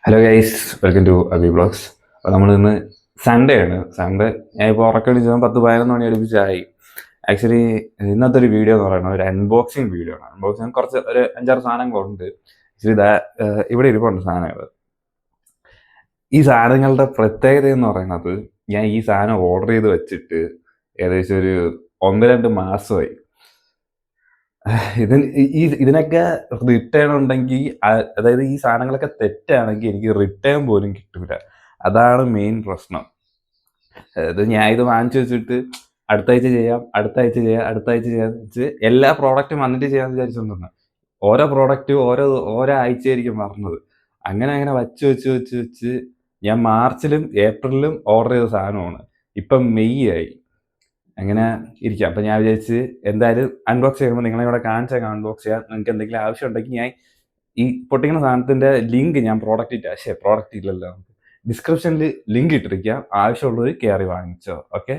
Hello guys, welcome to Abi blogs. അപ്പോൾ നമ്മൾ ഇന്ന് സൺഡേ ആണ്. സൺഡേ ഞാൻ ഇപ്പോൾ ഉറക്കടിച്ചാൽ 10-11 മണി അടുപ്പിച്ചായി. ആക്ച്വലി ഇന്നത്തെ ഒരു വീഡിയോ എന്ന് പറയുന്നത് ഒരു അൺബോക്സിങ് വീഡിയോ ആണ്. അൺബോക്സിങ് കുറച്ച് ഒരു 5-6 സാധനങ്ങളുണ്ട്. ആക്ച്വലി ഇവിടെ ഇരിപ്പുണ്ട് സാധനങ്ങൾ. ഈ സാധനങ്ങളുടെ പ്രത്യേകത എന്ന് പറയുന്നത്, ഞാൻ ഈ സാധനം ഓർഡർ ചെയ്ത് വെച്ചിട്ട് ഏകദേശം ഒരു 1-2 മാസമായി. ഇതിനൊക്കെ റിട്ടേൺ ഉണ്ടെങ്കിൽ, അതായത് ഈ സാധനങ്ങളൊക്കെ തെറ്റാണെങ്കിൽ എനിക്ക് റിട്ടേൺ പോലും കിട്ടൂല. അതാണ് മെയിൻ പ്രശ്നം. അതായത് ഞാൻ ഇത് വാങ്ങിച്ചു വെച്ചിട്ട് അടുത്ത ആഴ്ച ചെയ്യാം വെച്ച് എല്ലാ പ്രോഡക്റ്റും വന്നിട്ട് ചെയ്യാമെന്ന് വിചാരിച്ചോണ്ടിരുന്നത്. ഓരോ പ്രോഡക്റ്റും ഓരോ ആഴ്ചയായിരിക്കും പറഞ്ഞത്. അങ്ങനെ വെച്ച് ഞാൻ മാർച്ചിലും ഏപ്രിലിലും ഓർഡർ ചെയ്ത സാധനമാണ്. ഇപ്പം മെയ് ആയി. അങ്ങനെ ഇരിക്കാം. അപ്പം ഞാൻ വിചാരിച്ച് എന്തായാലും അൺബോക്സ് ചെയ്യുമ്പോൾ നിങ്ങളെ ഇവിടെ കാണിച്ചേക്കാം. അൺബോക്സ് ചെയ്യാൻ നിങ്ങൾക്ക് എന്തെങ്കിലും ആവശ്യം ഉണ്ടെങ്കിൽ ഞാൻ ഈ പൊട്ടിക്കുന്ന സാധനത്തിൻ്റെ ലിങ്ക് ഞാൻ പ്രോഡക്റ്റ് ഇല്ലല്ലോ, ഡിസ്ക്രിപ്ഷനിൽ ലിങ്ക് ഇട്ടിരിക്കാം. ആവശ്യമുള്ളവർ കയറി വാങ്ങിച്ചോ. ഓക്കെ,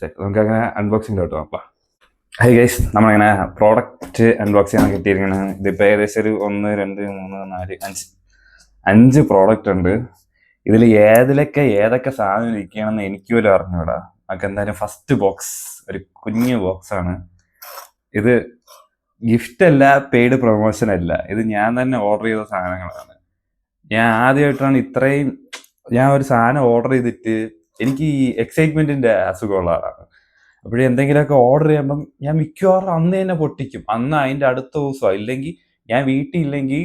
നമുക്ക് അങ്ങനെ അൺബോക്സിങ്ങിലോട്ട് നോക്കാം. ഹൈ ഗൈസ്, നമ്മളിങ്ങനെ പ്രോഡക്റ്റ് അൺബോക്സ് ചെയ്യാൻ കിട്ടിയിരിക്കുന്നത് ഇതിപ്പോൾ ഏകദേശം ഒരു 1, 2, 3, 4, 5 പ്രോഡക്റ്റ് ഉണ്ട്. ഇതിൽ ഏതൊക്കെ സാധനം ഇരിക്കുകയാണെന്ന് എനിക്ക് പോലും അറിഞ്ഞൂടാ. നമുക്ക് എന്തായാലും ഫസ്റ്റ് ബോക്സ് ഒരു കുഞ്ഞു ബോക്സാണ്. ഇത് ഗിഫ്റ്റ് അല്ല, പെയ്ഡ് പ്രൊമോഷൻ അല്ല, ഇത് ഞാൻ തന്നെ ഓർഡർ ചെയ്ത സാധനങ്ങളാണ്. ഞാൻ ആദ്യമായിട്ടാണ് ഞാൻ ഒരു സാധനം ഓർഡർ ചെയ്തിട്ട്, എനിക്ക് ഈ എക്സൈറ്റ്മെന്റിന്റെ അസുഖമുള്ള ആളാണ്. അപ്പോഴേ എന്തെങ്കിലുമൊക്കെ ഓർഡർ ചെയ്യുമ്പം ഞാൻ മിക്കവാറും അന്ന് തന്നെ പൊട്ടിക്കും. അന്ന് അതിൻ്റെ അടുത്ത ദിവസം, ഇല്ലെങ്കിൽ ഞാൻ വീട്ടിൽ ഇല്ലെങ്കിൽ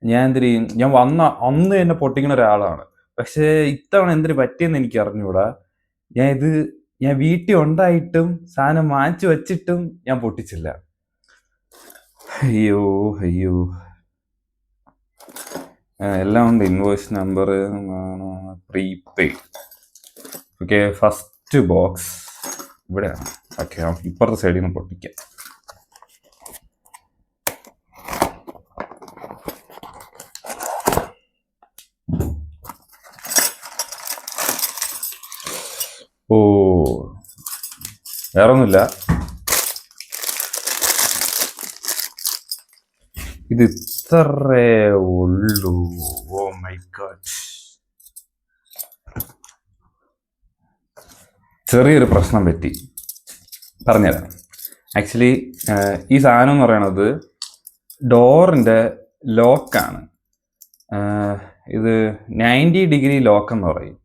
ഞാൻ എന്തിനു ചെയ്യും, ഞാൻ വന്ന അന്ന് തന്നെ പൊട്ടിക്കുന്ന ഒരാളാണ്. പക്ഷേ ഇത്തവണ എന്തിനു പറ്റിയെന്ന് എനിക്ക് അറിഞ്ഞൂടാ. ഞാൻ വീട്ടിൽ ഉണ്ടായിട്ടും സാധനം വാങ്ങിച്ചു വെച്ചിട്ടും ഞാൻ പൊട്ടിച്ചില്ല. അയ്യോ എല്ലാം ഉണ്ട്. Invoice number, prepaid. Okay, first box ഇവിടെയാണ്. ഓക്കെ, ഇപ്പുറത്തെ സൈഡിൽ നിന്ന് പൊട്ടിക്കാം. ഓ, വേറൊന്നുമില്ല. ഇത് ഇത്രേ ഉള്ളൂ. Oh my god. ചെറിയൊരു പ്രശ്നം പറ്റി, പറഞ്ഞുതരാം. ആക്ച്വലി ഈ സാധനം എന്ന് പറയണത് ഡോറിൻ്റെ ലോക്കാണ്. ഇത് 90 ഡിഗ്രി ലോക്ക് എന്ന് പറയും.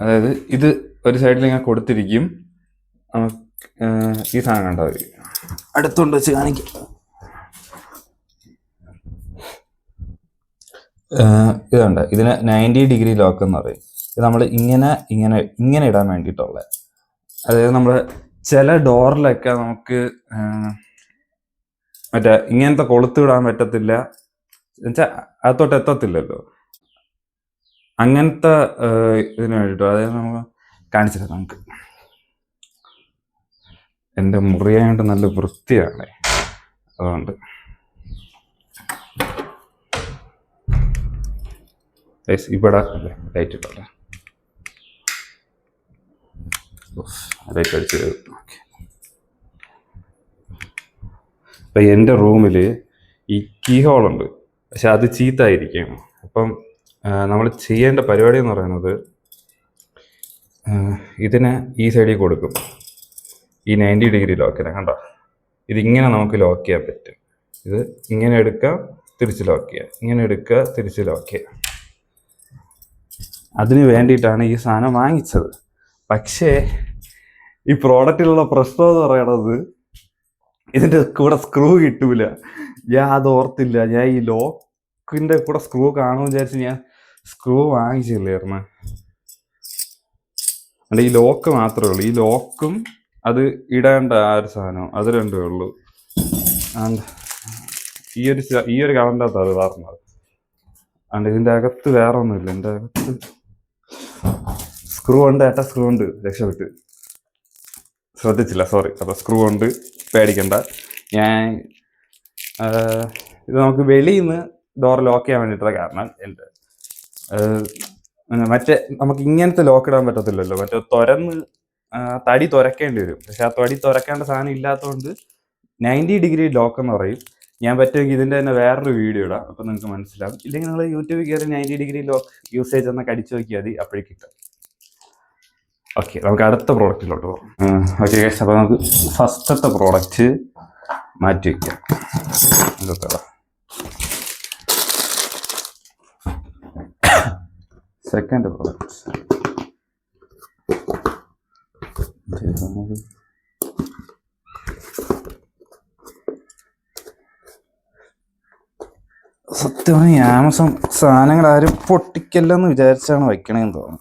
അതായത് ഇത് ഒരു സൈഡിൽ ഇങ്ങനെ കൊടുത്തിരിക്കും. ഈ സാധനം കണ്ടോ, അടുത്തുകൊണ്ട് വെച്ച് കാണിക്കും. ഇതുണ്ട്, ഇതിന് 90 ഡിഗ്രി ലോക്ക് എന്ന് പറയും. ഇത് നമ്മൾ ഇങ്ങനെ ഇടാൻ വേണ്ടിയിട്ടുള്ളത്. അതായത് നമ്മൾ ചില ഡോറിലൊക്കെ നമുക്ക് മറ്റേ ഇങ്ങനത്തെ കൊളുത്ത് ഇടാൻ പറ്റത്തില്ല, എന്നുവെച്ചാൽ അകത്തോട്ട് എത്തത്തില്ലല്ലോ. അങ്ങനത്തെ ഇതിന് വേണ്ടിട്ടോ. അതായത് നമുക്ക് കാണിച്ചിട്ട്, നമുക്ക് എൻ്റെ മുറിയായിട്ട് നല്ല വൃത്തിയാണ്, അതുകൊണ്ട് ഇവിടെ ലൈറ്റ് ഇട്ടോളെ, ലൈറ്റ് അടിച്ച്. ഓക്കെ, അപ്പം എൻ്റെ റൂമിൽ ഈ കീ ഹോളുണ്ട്, പക്ഷെ അത് ചീത്തായിരിക്കുകയാണ്. അപ്പം നമ്മൾ ചെയ്യേണ്ട പരിപാടി എന്ന് പറയുന്നത്, ഇതിനെ ഈ സൈഡിൽ കൊടുക്കും. ഈ 90 ഡിഗ്രി ലോക്കിനെ കണ്ടോ, ഇതിങ്ങനെ നമുക്ക് ലോക്ക് ചെയ്യാൻ പറ്റും. ഇത് ഇങ്ങനെ എടുക്കുക, തിരിച്ച് ലോക്ക് ചെയ്യുക, ഇങ്ങനെ എടുക്കുക, തിരിച്ച് ലോക്ക് ചെയ്യുക. അതിന് വേണ്ടിയിട്ടാണ് ഈ സാധനം വാങ്ങിച്ചത്. പക്ഷേ ഈ പ്രോഡക്റ്റിലുള്ള പ്രശ്നം എന്ന് പറയണത്, ഇതിൻ്റെ കൂടെ സ്ക്രൂ കിട്ടൂല. ഞാൻ അത് ഓർത്തില്ല. ഞാൻ ഈ ലോക്കിൻ്റെ കൂടെ സ്ക്രൂ കാണുമെന്ന് വിചാരിച്ച് ഞാൻ സ്ക്രൂ വാങ്ങിച്ചില്ലായിരുന്നു. അല്ല, ഈ ലോക്ക് മാത്രമേ ഉള്ളൂ. ഈ ലോക്കും അത് ഇടേണ്ട ആ ഒരു സാധനം, അത് രണ്ടേ ഉള്ളൂ. ആൻഡ് ഈ ഒരു കളറിൻ്റെ അകത്ത് അത് പറഞ്ഞത്. ആൻഡ് ഇതിൻ്റെ അകത്ത് വേറെ ഒന്നുമില്ല. എൻ്റെ അകത്ത് സ്ക്രൂ ഉണ്ട്, സ്ക്രൂ ഉണ്ട്, രക്ഷപ്പെട്ട് ശ്രദ്ധിച്ചില്ല, സോറി. അപ്പോൾ സ്ക്രൂ ഉണ്ട്, പേടിക്കണ്ട. ഞാൻ ഇത് നമുക്ക് വെളിയിൽ നിന്ന് ഡോർ ലോക്ക് ചെയ്യാൻ വേണ്ടിയിട്ടുള്ള കാരണം, എൻ്റെ മറ്റേ നമുക്ക് ഇങ്ങനത്തെ ലോക്ക് ഇടാൻ പറ്റത്തില്ലല്ലോ. മറ്റേ തടി തുരക്കേണ്ടി വരും. പക്ഷെ ആ തടി തുരക്കേണ്ട സാധനം ഇല്ലാത്തതുകൊണ്ട് 90 ഡിഗ്രി ലോക്ക് എന്ന് പറയും. ഞാൻ പറ്റുമെങ്കിൽ ഇതിൻ്റെ തന്നെ വേറൊരു വീഡിയോ ഇടാം, അപ്പോൾ നിങ്ങൾക്ക് മനസ്സിലാവും. ഇല്ലെങ്കിൽ നിങ്ങൾ യൂട്യൂബിൽ കയറി 90 ഡിഗ്രി ലോക്ക് യൂസേജ് എന്നൊക്കെ അടിച്ചു നോക്കിയാൽ മതി, അപ്പോഴേക്ക് കിട്ടും. ഓക്കെ, നമുക്ക് അടുത്ത പ്രോഡക്റ്റിലോട്ട് പോകാം. ഓക്കെ ഗൈസ്, അപ്പോൾ നമുക്ക് ഫസ്റ്റത്തെ പ്രോഡക്റ്റ് മാറ്റി വയ്ക്കാം. സെക്കൻഡ് പ്രോഡക്റ്റ് സത്യമായി ആമസോൺ സാധനങ്ങൾ ആരും പൊട്ടിക്കല്ലെന്ന് വിചാരിച്ചാണ് വയ്ക്കണേന്ന് തോന്നുന്നു.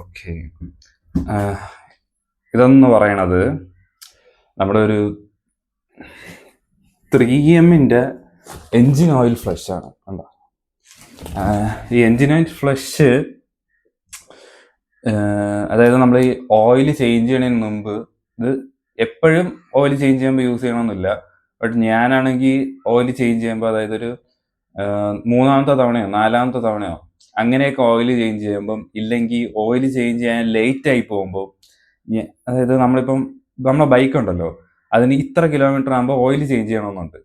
ഓക്കെ. ഇതെന്ന് പറയണത് നമ്മുടെ ഒരു 3M എൻജിൻ ഓയിൽ ഫ്ലഷ് ആണ്. കണ്ടോ, ഈ എൻജിൻ ഓയിൽ ഫ്ലഷ് അതായത് നമ്മൾ ഈ ഓയിൽ ചേഞ്ച് ചെയ്യണതിന് മുമ്പ്, ഇത് എപ്പോഴും ഓയിൽ ചേഞ്ച് ചെയ്യുമ്പോൾ യൂസ് ചെയ്യണമെന്നില്ല. ബട്ട് ഞാനാണെങ്കിൽ ഓയിൽ ചേഞ്ച് ചെയ്യുമ്പോൾ, അതായത് ഒരു 3-ാമത്തെ തവണയോ 4-ാമത്തെ തവണയോ അങ്ങനെയൊക്കെ ഓയിൽ ചേഞ്ച് ചെയ്യുമ്പം, ഇല്ലെങ്കിൽ ഓയിൽ ചേഞ്ച് ചെയ്യാൻ ലേറ്റ് ആയി പോകുമ്പോൾ, അതായത് നമ്മളിപ്പം നമ്മളെ ബൈക്ക് ഉണ്ടല്ലോ, അതിന് ഇത്ര കിലോമീറ്റർ ആകുമ്പോൾ ഓയിൽ ചേഞ്ച് ചെയ്യണമെന്നുണ്ട്.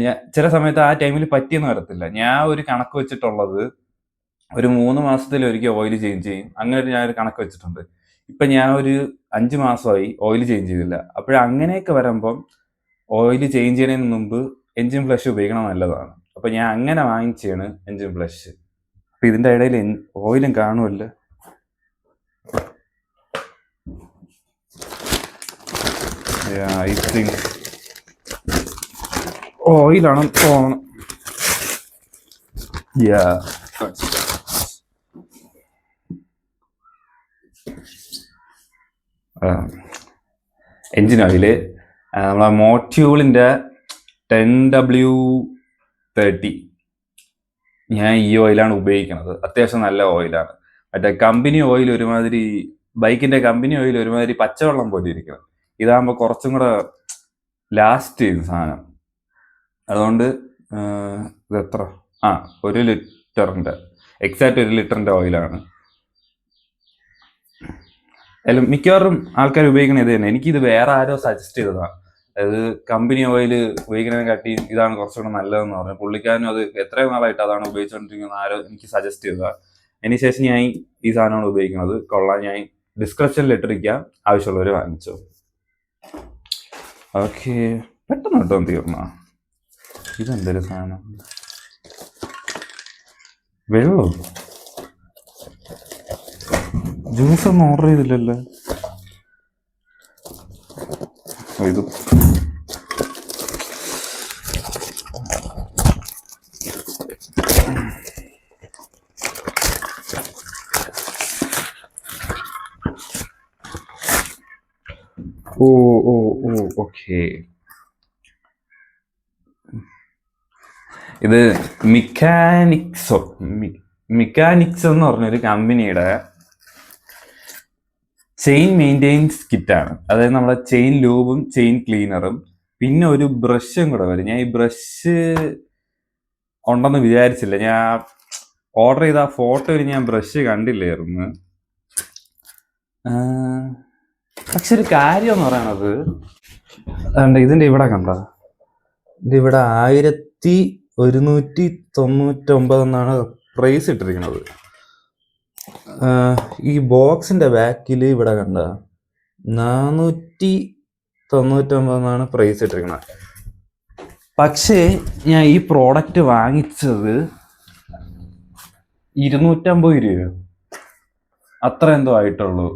ഞാൻ ചില സമയത്ത് ആ ടൈമിൽ പറ്റിയെന്ന് വരത്തില്ല. ഞാൻ ഒരു കണക്ക് വെച്ചിട്ടുള്ളത് ഒരു 3 മാസത്തിലൊരിക്കൽ ഓയിൽ ചേഞ്ച് ചെയ്യും. അങ്ങനെ ഞാനൊരു കണക്ക് വെച്ചിട്ടുണ്ട്. ഇപ്പം ഞാൻ ഒരു 5 മാസമായി ഓയിൽ ചേഞ്ച് ചെയ്തില്ല. അങ്ങനെയൊക്കെ വരുമ്പം ഓയിൽ ചേഞ്ച് ചെയ്യുന്നതിന് മുമ്പ് എൻജിൻ ഫ്ലഷ് ഉപയോഗിക്കണം നല്ലതാണ്. അപ്പം ഞാൻ അങ്ങനെ വാങ്ങിച്ചാണ് എൻജിൻ ഫ്ലഷ്. അപ്പം ഇതിൻ്റെ ഇടയിൽ ഓയിലും കാണുമല്ലോ. ഐ തിങ്ക് ഓയിലാണ് തോന്നണം. എൻജിൻ ഓയില് നമ്മളെ മോട്യൂളിൻ്റെ 10W30. ഞാൻ ഈ ഓയിലാണ് ഉപയോഗിക്കുന്നത്. അത്യാവശ്യം നല്ല ഓയിലാണ്. മറ്റേ കമ്പനി ഓയിൽ ഒരുമാതിരി, ബൈക്കിൻ്റെ കമ്പനി ഓയിൽ ഒരുമാതിരി പച്ചവെള്ളം പോലെ ഇരിക്കണം. ഇതാകുമ്പോൾ കുറച്ചും കൂടെ ലാസ്റ്റ് ചെയ്യും സാധനം. അതുകൊണ്ട് ഇത് എത്ര 1 ലിറ്ററിൻ്റെ എക്സാക്റ്റ് 1 ലിറ്ററിൻ്റെ ഓയിലാണ്. എല്ലാം മിക്കവാറും ആൾക്കാർ ഉപയോഗിക്കണത് ഇത് തന്നെ. എനിക്കിത് വേറെ ആരോ സജസ്റ്റ് ചെയ്തതാണ്. അതായത് കമ്പനി ഓയിൽ ഉപയോഗിക്കുന്നതിനെ കാട്ടി ഇതാണ് കുറച്ചുകൂടെ നല്ലതെന്ന് പറഞ്ഞു. പുള്ളിക്കാരനും അത് എത്രയോ നാളായിട്ട് അതാണ് ഉപയോഗിച്ചുകൊണ്ടിരിക്കുന്നത് ആരോ എനിക്ക് സജസ്റ്റ് ചെയ്തതാണ്. അതിനുശേഷം ഞാൻ ഈ സാധനമാണ് ഉപയോഗിക്കുന്നത്. കൊള്ളാം. ഞാൻ ഡിസ്ക്രിപ്ഷനിൽ ഇട്ടിരിക്കാം, ആവശ്യമുള്ളവർ വാങ്ങിച്ചു. ഓക്കെ, പെട്ടെന്ന് കേട്ടോ തീർന്ന. ഇതെന്തൊരു സാധനം, വെള്ളം. ജ്യൂസ് ഒന്നും ഓർഡർ ചെയ്തില്ലല്ലോ ഇത്. ഓക്കെ, ഇത് മിക്കാനിക്സ് എന്ന് പറഞ്ഞൊരു കമ്പനിയുടെ ചെയിൻ മെയിൻ്റെനൻസ് കിറ്റാണ്. അതായത് നമ്മുടെ ചെയിൻ ലൂബും ചെയിൻ ക്ലീനറും പിന്നെ ഒരു ബ്രഷും കൂടെ വരും. ഞാൻ ഈ ബ്രഷ് ഉണ്ടെന്ന് വിചാരിച്ചില്ല. ഞാൻ ഓർഡർ ചെയ്ത ഫോട്ടോയിൽ ഞാൻ ബ്രഷ് കണ്ടില്ലായിരുന്നു. പക്ഷെ ഒരു കാര്യം എന്ന് പറയണത്, ഇതിൻ്റെ ഇവിടെ കണ്ട, ഇതിവിടെ 1199 എന്നാണ് പ്രൈസ് ഇട്ടിരിക്കുന്നത്. ഈ ബോക്സിന്റെ ബാക്കിൽ ഇവിടെ കണ്ട 499 എന്നാണ് പ്രൈസ് ഇട്ടിരിക്കുന്നത്. പക്ഷേ ഞാൻ ഈ പ്രോഡക്റ്റ് വാങ്ങിച്ചത് 250 രൂപ അത്ര എന്തോ ആയിട്ടുള്ളൂ.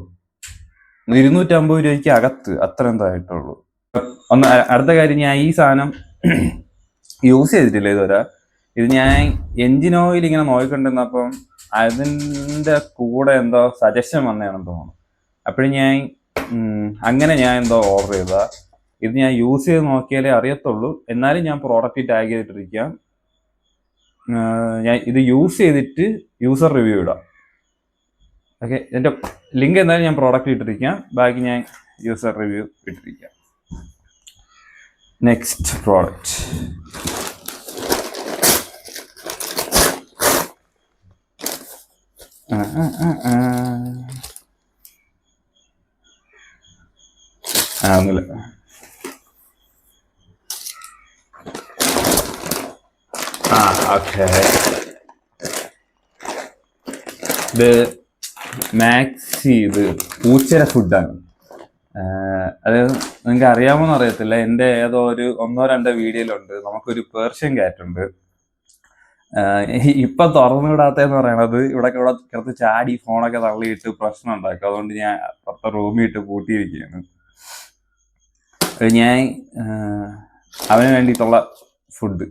250 രൂപയ്ക്ക് അകത്ത് അത്ര എന്തോ ആയിട്ടുള്ളൂ. അടുത്ത കാര്യം, ഞാൻ ഈ സാധനം യൂസ് ചെയ്തിട്ടില്ല ഇതുവരെ. ഇത് ഞാൻ എൻജിൻ ഓയിൽ ഇങ്ങനെ നോക്കിക്കൊണ്ടിരുന്നപ്പം അതിൻ്റെ കൂടെ എന്തോ സജഷൻ വന്നതാണെന്ന് തോന്നുന്നു. അപ്പോഴും ഞാൻ എന്തോ ഓർഡർ ചെയ്തതാ. ഇത് ഞാൻ യൂസ് ചെയ്ത് നോക്കിയാലേ അറിയത്തുള്ളൂ. എന്നാലും ഞാൻ പ്രോഡക്റ്റ് ടാഗ് ചെയ്തിട്ടിരിക്കാം. ഞാൻ ഇത് യൂസ് ചെയ്തിട്ട് യൂസർ റിവ്യൂ ഇടാം. ഓക്കെ, ഇതിൻ്റെ ലിങ്ക് എന്തായാലും ഞാൻ പ്രോഡക്റ്റ് ഇട്ടിരിക്കാം. ബാക്കി ഞാൻ യൂസർ റിവ്യൂ ഇട്ടിരിക്കാം. Next product. ഒന്നുമില്ല. ഓക്കെ, ഇത് മാക്സി, ഇത് പൂച്ചയുടെ ഫുഡാണ്. അത് നിങ്ങൾക്ക് അറിയാമോന്ന് അറിയത്തില്ല. എൻ്റെ ഏതോ ഒരു 1-2 വീഡിയോയിലുണ്ട്. നമുക്കൊരു പേർഷ്യൻ ക്യാറ്റ് ഉണ്ട്. ഇപ്പൊ തുറന്നുവിടാത്തെന്ന് പറയണത് ഇവിടെ കിടത്ത് ചാടി ഫോണൊക്കെ തള്ളിയിട്ട് പ്രശ്നം ഉണ്ടാക്കും. അതുകൊണ്ട് ഞാൻ പുറത്തെ റൂമിട്ട് പൂട്ടിയിരിക്കുകയാണ്. ഞാൻ അവന് വേണ്ടിയിട്ടുള്ള ഫുഡ്,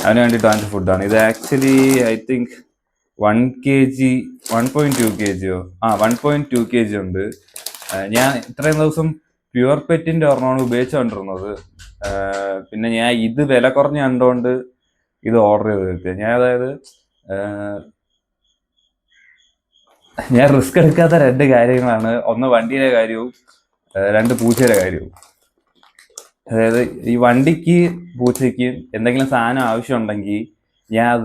അവന് വേണ്ടിയിട്ട് വാങ്ങിച്ച ഫുഡാണ് ഇത്. Actually I think 1 kg 1.2 kg 1.2 kg ഉണ്ട്. ഞാൻ ഇത്രയും ദിവസം പ്യുവർ പെറ്റിന്റെ ഒരെണ്ണമാണ് ഉപയോഗിച്ചുകൊണ്ടിരുന്നത്. പിന്നെ ഞാൻ ഇത് വില കുറഞ്ഞ് കണ്ടുകൊണ്ട് ഇത് ഓർഡർ ചെയ്ത് വരുത്തിയത്. ഞാൻ റിസ്ക് എടുക്കാത്ത 2 കാര്യങ്ങളാണ്. ഒന്ന് വണ്ടിയുടെ കാര്യവും 2 പൂച്ചയുടെ കാര്യവും. അതായത് ഈ വണ്ടിക്ക് പൂച്ചയ്ക്ക് എന്തെങ്കിലും സാധനം ആവശ്യമുണ്ടെങ്കിൽ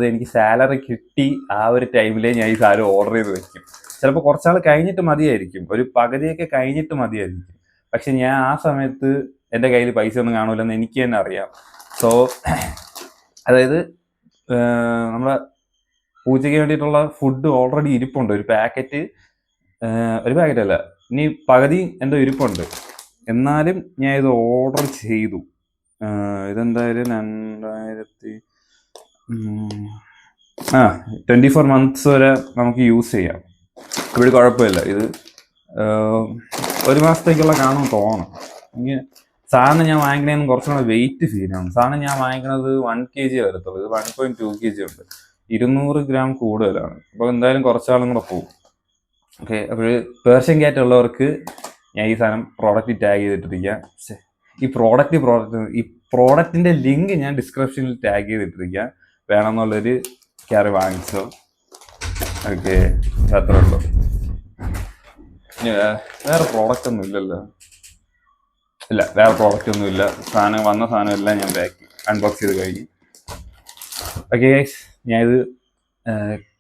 എനിക്ക് സാലറി കിട്ടി ആ ഒരു ടൈമിലേ ഞാൻ ഈ സാധനം ഓർഡർ ചെയ്ത് വെക്കും. ചിലപ്പോൾ കുറച്ചാൾ കഴിഞ്ഞിട്ട് മതിയായിരിക്കും, ഒരു പകുതിയൊക്കെ കഴിഞ്ഞിട്ട് മതിയായിരിക്കും. പക്ഷെ ഞാൻ ആ സമയത്ത് എൻ്റെ കയ്യിൽ പൈസ ഒന്നും കാണൂലെന്ന് എനിക്ക് തന്നെ അറിയാം. സോ അതായത് നമ്മളെ പൂച്ചയ്ക്ക് വേണ്ടിയിട്ടുള്ള ഫുഡ് ഓൾറെഡി ഇരിപ്പുണ്ട്. ഒരു പാക്കറ്റ് അല്ല, ഇനി പകുതി എന്തോ ഇരിപ്പുണ്ട്. എന്നാലും ഞാൻ ഇത് ഓർഡർ ചെയ്തു. ഇതെന്തായാലും 24 months വരെ നമുക്ക് യൂസ് ചെയ്യാം. ഇവിടെ കുഴപ്പമില്ല. ഇത് 1 മാസത്തേക്കുള്ള കാണും തോന്നും. ഇങ്ങനെ സാധനം ഞാൻ വാങ്ങിക്കണേന്ന് കുറച്ചും കൂടെ വെയിറ്റ് ഫീൽ ആണ്. സാധനം ഞാൻ വാങ്ങിക്കണത് 1 kg വരത്തുള്ളൂ. ഇത് 1.2 kg ഉണ്ട്. 200 gram കൂടുതലാണ്. അപ്പോൾ എന്തായാലും കുറച്ചാളും കൂടെ പോകും. ഓക്കെ, അപ്പോൾ പേർഷ്യൻ ക്യാറ്റ് ഉള്ളവർക്ക് ഞാൻ ഈ സാധനം പ്രോഡക്റ്റ് ടാഗ് ചെയ്തിട്ടിരിക്കാം. ഈ പ്രോഡക്റ്റിന്റെ ലിങ്ക് ഞാൻ ഡിസ്ക്രിപ്ഷനിൽ ടാഗ് ചെയ്തിട്ടിരിക്കാം. വേണമെന്നുള്ളൊരു ക്യാരി വാങ്ങിച്ചോ. ഓക്കെ, അത്ര ഉള്ളൂ. വേറെ പ്രോഡക്റ്റ് ഒന്നും ഇല്ലല്ലോ. ഇല്ല, വേറെ പ്രോഡക്റ്റ് ഒന്നും ഇല്ല. വന്ന സാധനം എല്ലാം ഞാൻ അൺബോക്സ് ചെയ്ത് കഴിഞ്ഞു. ഓക്കെ ഗൈസ്, ഞാനിത്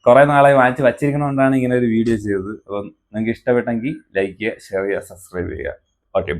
കുറേ നാളായി വാങ്ങിച്ച് വച്ചിരിക്കുന്നതുകൊണ്ടാണ് ഇങ്ങനെ ഒരു വീഡിയോ ചെയ്തത്. അപ്പം നിങ്ങൾക്ക് ഇഷ്ടപ്പെട്ടെങ്കിൽ ലൈക്ക് ചെയ്യുക, ഷെയർ ചെയ്യുക, സബ്സ്ക്രൈബ് ചെയ്യുക. ഓക്കെ.